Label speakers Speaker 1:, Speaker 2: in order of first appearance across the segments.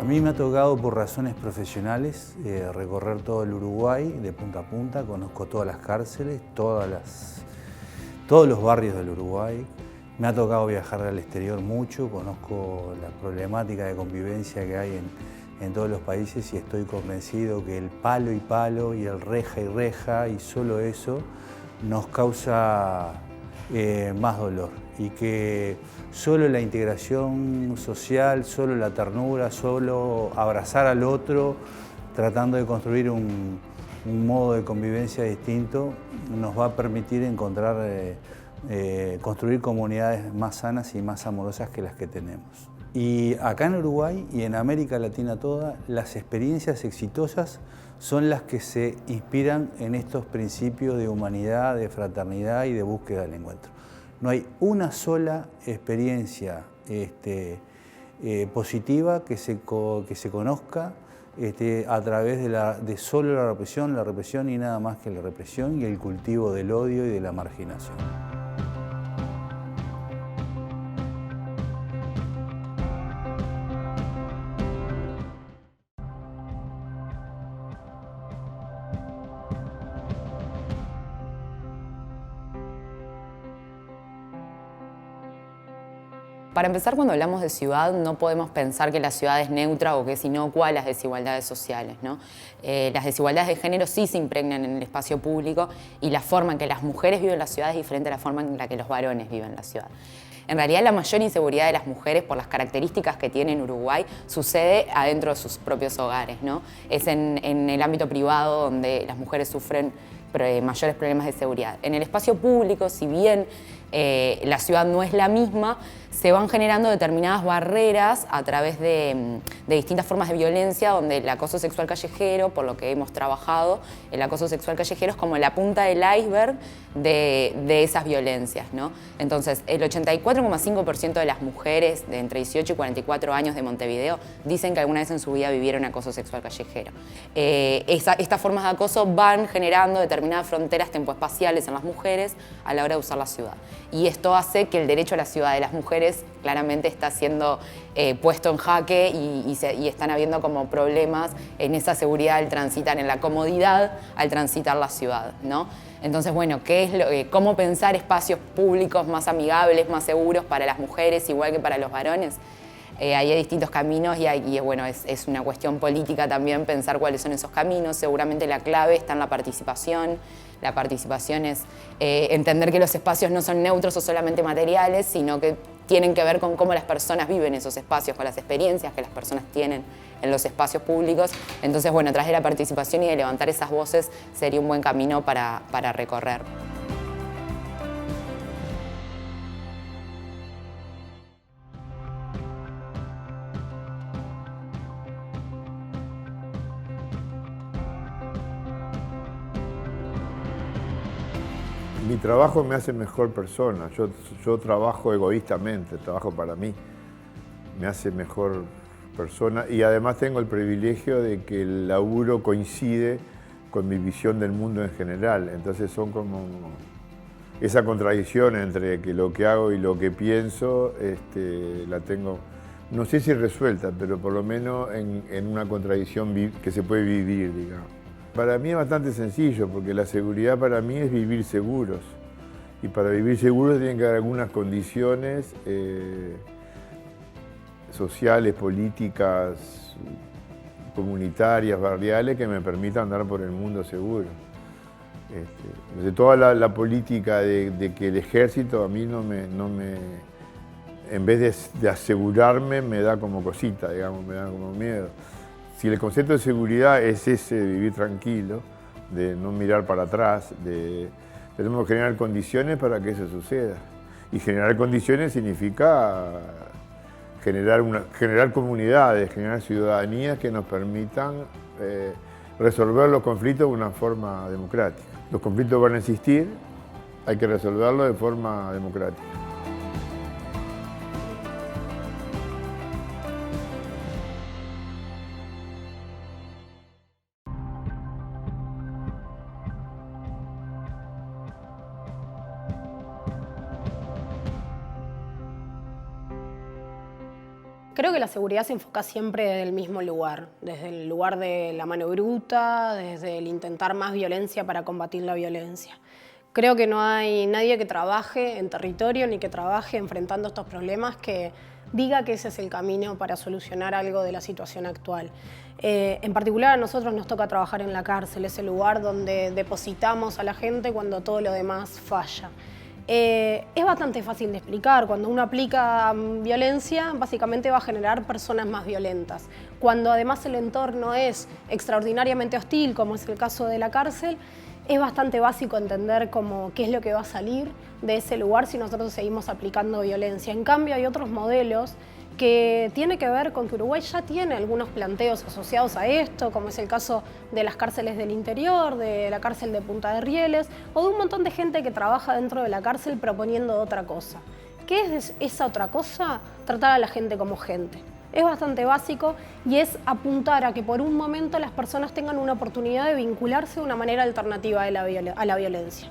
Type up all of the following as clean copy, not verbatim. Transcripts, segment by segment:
Speaker 1: A mí me ha tocado por razones profesionales recorrer todo el Uruguay de punta a punta, conozco todas las cárceles, todos los barrios del Uruguay. Me ha tocado viajar al exterior mucho, conozco la problemática de convivencia que hay en todos los países y estoy convencido que el palo y palo y el reja y reja y solo eso nos causa más dolor y que solo la integración social, solo la ternura, solo abrazar al otro, tratando de construir un modo de convivencia distinto, nos va a permitir encontrar, construir comunidades más sanas y más amorosas que las que tenemos. Y acá en Uruguay y en América Latina toda, las experiencias exitosas son las que se inspiran en estos principios de humanidad, de fraternidad y de búsqueda del encuentro. No hay una sola experiencia positiva que se conozca a través de solo la represión y nada más que la represión y el cultivo del odio y de la marginación.
Speaker 2: Para empezar, cuando hablamos de ciudad, no podemos pensar que la ciudad es neutra o que es inocua a las desigualdades sociales, ¿no? Las desigualdades de género sí se impregnan en el espacio público y la forma en que las mujeres viven la ciudad es diferente a la forma en la que los varones viven la ciudad. En realidad, la mayor inseguridad de las mujeres, por las características que tiene en Uruguay, sucede adentro de sus propios hogares, ¿no? Es en el ámbito privado donde las mujeres sufren mayores problemas de seguridad. En el espacio público, si bien la ciudad no es la misma, se van generando determinadas barreras a través de distintas formas de violencia, donde el acoso sexual callejero, por lo que hemos trabajado, el acoso sexual callejero es como la punta del iceberg de esas violencias, ¿no? Entonces, el 84,5% de las mujeres de entre 18 y 44 años de Montevideo dicen que alguna vez en su vida vivieron acoso sexual callejero. Estas formas de acoso van generando determinadas fronteras tempoespaciales en las mujeres a la hora de usar la ciudad. Y esto hace que el derecho a la ciudad de las mujeres claramente está siendo puesto en jaque y están habiendo como problemas en esa seguridad al transitar, en la comodidad al transitar la ciudad, ¿no? Entonces, bueno, ¿cómo pensar espacios públicos más amigables, más seguros para las mujeres, igual que para los varones? Hay distintos caminos y bueno, es una cuestión política también pensar cuáles son esos caminos. Seguramente la clave está en la participación. La participación es entender que los espacios no son neutros o solamente materiales, sino que tienen que ver con cómo las personas viven esos espacios, con las experiencias que las personas tienen en los espacios públicos. Entonces, bueno, a través de la participación y de levantar esas voces sería un buen camino para recorrer.
Speaker 3: Mi trabajo me hace mejor persona. Yo trabajo egoístamente, trabajo para mí. Me hace mejor persona y además tengo el privilegio de que el laburo coincide con mi visión del mundo en general. Entonces son como esa contradicción entre que lo que hago y lo que pienso, la tengo, no sé si resuelta, pero por lo menos en una contradicción que se puede vivir, digamos. Para mí es bastante sencillo, porque la seguridad para mí es vivir seguros. Y para vivir seguros tienen que haber algunas condiciones sociales, políticas, comunitarias, barriales, que me permitan andar por el mundo seguro. De toda la política de que el ejército a mí no me en vez de asegurarme, me da como cosita, digamos, me da como miedo. Si el concepto de seguridad es ese de vivir tranquilo, de no mirar para atrás, tenemos que generar condiciones para que eso suceda. Y generar condiciones significa generar comunidades, generar ciudadanías que nos permitan resolver los conflictos de una forma democrática. Los conflictos van a existir, hay que resolverlos de forma democrática.
Speaker 4: Creo que la seguridad se enfoca siempre desde el mismo lugar, desde el lugar de la mano bruta, desde el intentar más violencia para combatir la violencia. Creo que no hay nadie que trabaje en territorio ni que trabaje enfrentando estos problemas que diga que ese es el camino para solucionar algo de la situación actual. En particular a nosotros nos toca trabajar en la cárcel, ese lugar donde depositamos a la gente cuando todo lo demás falla. Es bastante fácil de explicar. Cuando uno aplica violencia, básicamente va a generar personas más violentas. Cuando además el entorno es extraordinariamente hostil, como es el caso de la cárcel, es bastante básico entender qué es lo que va a salir de ese lugar si nosotros seguimos aplicando violencia. En cambio, hay otros modelos que tiene que ver con que Uruguay ya tiene algunos planteos asociados a esto, como es el caso de las cárceles del interior, de la cárcel de Punta de Rieles, o de un montón de gente que trabaja dentro de la cárcel proponiendo otra cosa. ¿Qué es esa otra cosa? Tratar a la gente como gente. Es bastante básico y es apuntar a que por un momento las personas tengan una oportunidad de vincularse de una manera alternativa a la violencia.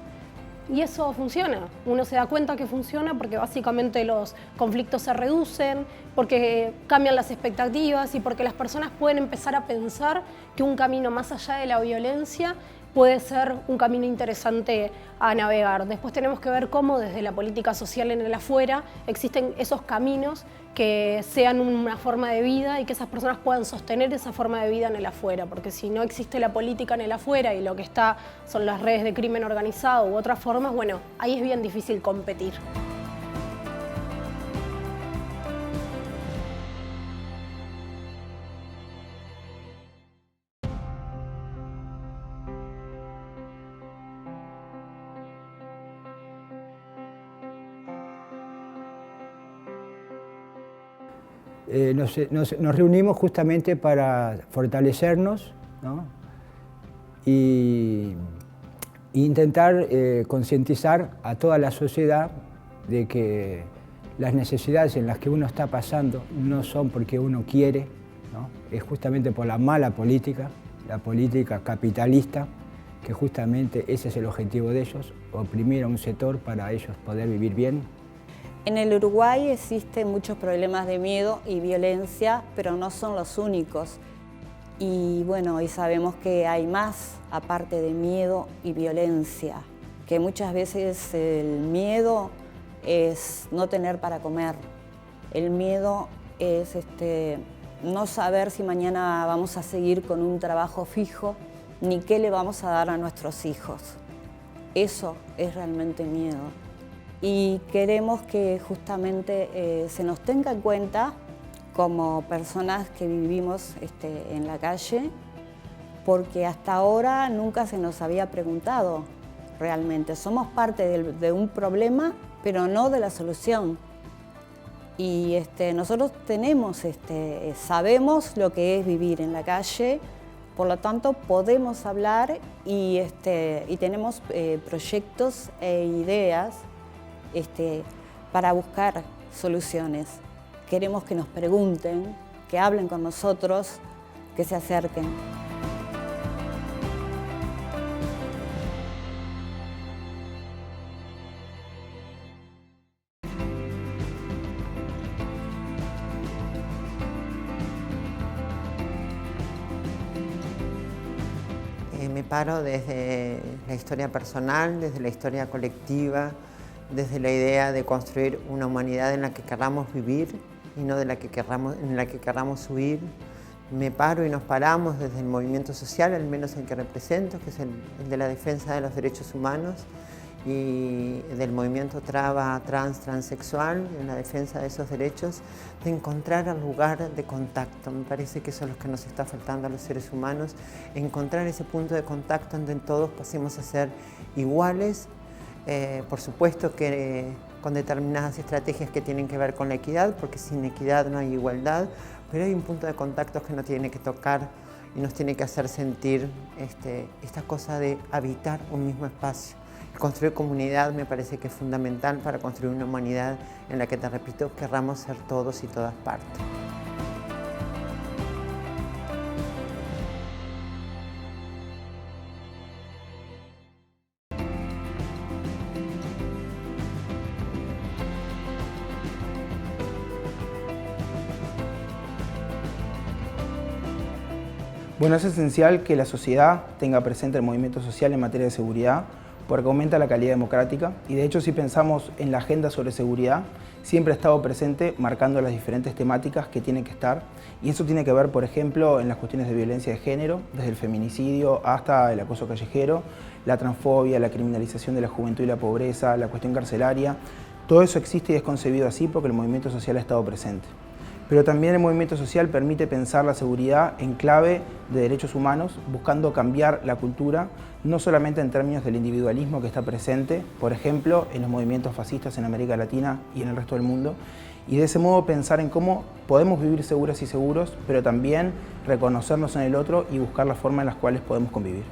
Speaker 4: Y eso funciona. Uno se da cuenta que funciona porque básicamente los conflictos se reducen, porque cambian las expectativas y porque las personas pueden empezar a pensar que un camino más allá de la violencia puede ser un camino interesante a navegar. Después tenemos que ver cómo desde la política social en el afuera existen esos caminos que sean una forma de vida y que esas personas puedan sostener esa forma de vida en el afuera, porque si no existe la política en el afuera y lo que está son las redes de crimen organizado u otras formas, bueno, ahí es bien difícil competir.
Speaker 5: Nos reunimos justamente para fortalecernos, ¿no? y intentar concientizar a toda la sociedad de que las necesidades en las que uno está pasando no son porque uno quiere, ¿no? Es justamente por la mala política, la política capitalista, que justamente ese es el objetivo de ellos, oprimir a un sector para ellos poder vivir bien.
Speaker 6: En el Uruguay existen muchos problemas de miedo y violencia, pero no son los únicos. Y bueno, y sabemos que hay más aparte de miedo y violencia, que muchas veces el miedo es no tener para comer. El miedo es no saber si mañana vamos a seguir con un trabajo fijo, ni qué le vamos a dar a nuestros hijos. Eso es realmente miedo. Y queremos que justamente se nos tenga en cuenta como personas que vivimos en la calle, porque hasta ahora nunca se nos había preguntado realmente. Somos parte de un problema, pero no de la solución. Y nosotros sabemos lo que es vivir en la calle, por lo tanto podemos hablar y tenemos proyectos e ideas para buscar soluciones. Queremos que nos pregunten, que hablen con nosotros, que se acerquen.
Speaker 7: Me paro desde la historia personal, desde la historia colectiva, desde la idea de construir una humanidad en la que queramos vivir y no en la que queramos huir. Me paro y nos paramos desde el movimiento social, al menos el que represento, que es el de la defensa de los derechos humanos, y del movimiento transexual, en la defensa de esos derechos, de encontrar el lugar de contacto. Me parece que eso es lo que nos está faltando a los seres humanos, encontrar ese punto de contacto donde todos pasemos a ser iguales, por supuesto que con determinadas estrategias que tienen que ver con la equidad, porque sin equidad no hay igualdad, pero hay un punto de contacto que nos tiene que tocar y nos tiene que hacer sentir esta cosa de habitar un mismo espacio. Construir comunidad me parece que es fundamental para construir una humanidad en la que, te repito, querramos ser todos y todas partes.
Speaker 8: Bueno, es esencial que la sociedad tenga presente el movimiento social en materia de seguridad porque aumenta la calidad democrática y de hecho si pensamos en la agenda sobre seguridad siempre ha estado presente marcando las diferentes temáticas que tienen que estar y eso tiene que ver, por ejemplo, en las cuestiones de violencia de género, desde el feminicidio hasta el acoso callejero, la transfobia, la criminalización de la juventud y la pobreza, la cuestión carcelaria. Todo eso existe y es concebido así porque el movimiento social ha estado presente. Pero también el movimiento social permite pensar la seguridad en clave de derechos humanos, buscando cambiar la cultura, no solamente en términos del individualismo que está presente, por ejemplo, en los movimientos fascistas en América Latina y en el resto del mundo, y de ese modo pensar en cómo podemos vivir seguras y seguros, pero también reconocernos en el otro y buscar la forma en las cuales podemos convivir.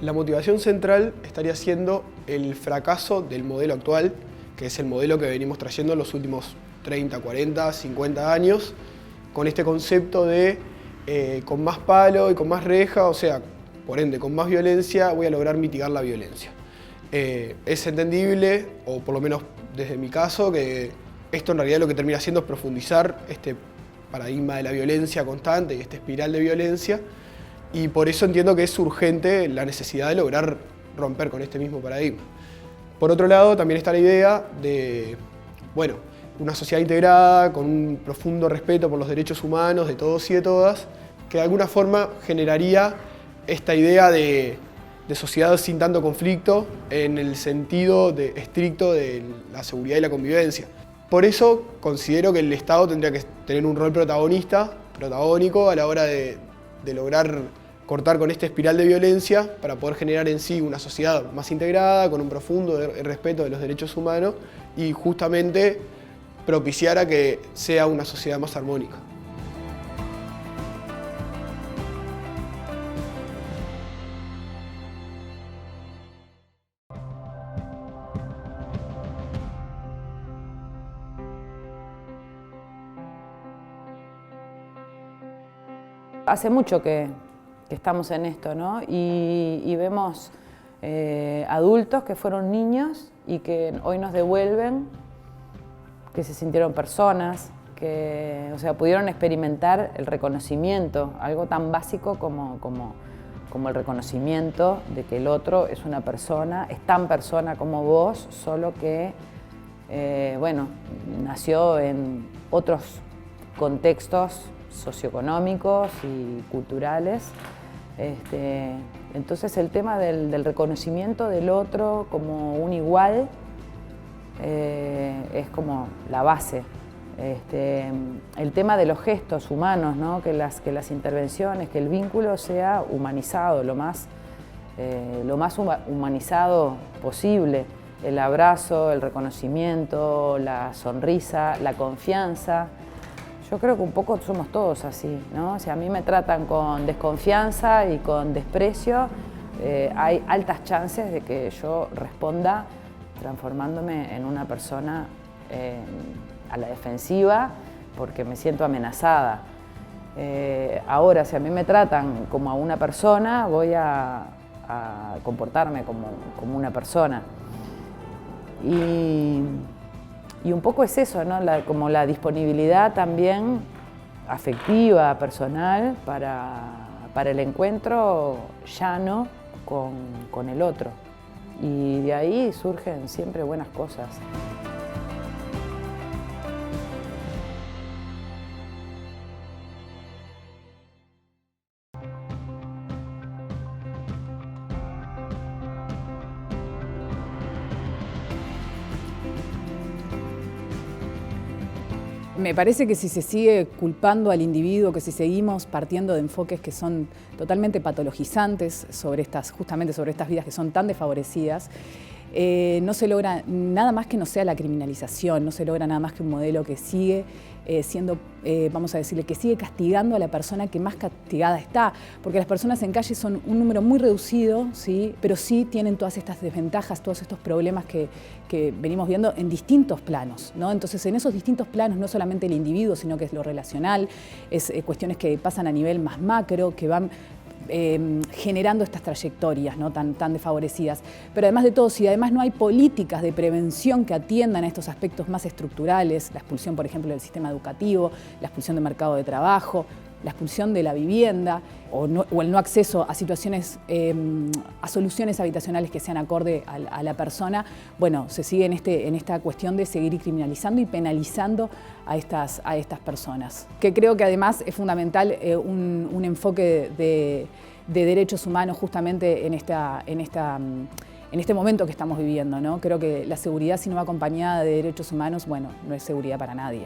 Speaker 9: La motivación central estaría siendo el fracaso del modelo actual, que es el modelo que venimos trayendo en los últimos 30, 40, 50 años, con este concepto de con más palo y con más reja, o sea, por ende, con más violencia voy a lograr mitigar la violencia. Es entendible, o por lo menos desde mi caso, que esto en realidad lo que termina haciendo es profundizar este paradigma de la violencia constante y esta espiral de violencia, y por eso entiendo que es urgente la necesidad de lograr romper con este mismo paradigma. Por otro lado, también está la idea de, bueno, una sociedad integrada, con un profundo respeto por los derechos humanos de todos y de todas, que de alguna forma generaría esta idea de sociedad sin tanto conflicto en el sentido estricto de la seguridad y la convivencia. Por eso considero que el Estado tendría que tener un rol protagónico a la hora de lograr cortar con esta espiral de violencia para poder generar en sí una sociedad más integrada, con un profundo respeto de los derechos humanos y justamente propiciar a que sea una sociedad más armónica.
Speaker 2: Hace mucho que estamos en esto, ¿no? Y vemos adultos que fueron niños y que hoy nos devuelven, que se sintieron personas, que pudieron experimentar el reconocimiento, algo tan básico como el reconocimiento de que el otro es una persona, es tan persona como vos, solo que, nació en otros contextos socioeconómicos y culturales. Entonces el tema del reconocimiento del otro como un igual es como la base. El tema de los gestos humanos, ¿no? que las intervenciones, que el vínculo sea humanizado, lo más humanizado posible. El abrazo, el reconocimiento, la sonrisa, la confianza. Yo creo que un poco somos todos así, ¿no? Si a mí me tratan con desconfianza y con desprecio, hay altas chances de que yo responda transformándome en una persona a la defensiva porque me siento amenazada. Ahora, si a mí me tratan como a una persona, voy a comportarme como una persona. Y un poco es eso, ¿no? Como la disponibilidad también afectiva, personal, para el encuentro llano con el otro. Y de ahí surgen siempre buenas cosas.
Speaker 10: Me parece que si se sigue culpando al individuo, que si seguimos partiendo de enfoques que son totalmente patologizantes justamente sobre estas vidas que son tan desfavorecidas, no se logra nada más que no sea la criminalización, no se logra nada más que un modelo que sigue siendo, vamos a decirle, que sigue castigando a la persona que más castigada está, porque las personas en calle son un número muy reducido, ¿sí? Pero sí tienen todas estas desventajas, todos estos problemas que venimos viendo en distintos planos, ¿no? Entonces, en esos distintos planos, no solamente el individuo, sino que es lo relacional, es cuestiones que pasan a nivel más macro, que van generando estas trayectorias, ¿no? tan desfavorecidas. Pero además de todo, si además no hay políticas de prevención que atiendan a estos aspectos más estructurales, la expulsión, por ejemplo, del sistema educativo, la expulsión del mercado de trabajo, la expulsión de la vivienda o el no acceso a situaciones, a soluciones habitacionales que sean acorde a la persona, bueno, se sigue en esta cuestión de seguir criminalizando y penalizando a estas personas. Que creo que además es fundamental un enfoque de derechos humanos justamente en este momento que estamos viviendo, ¿no? Creo que la seguridad, si no va acompañada de derechos humanos, bueno, no es seguridad para nadie.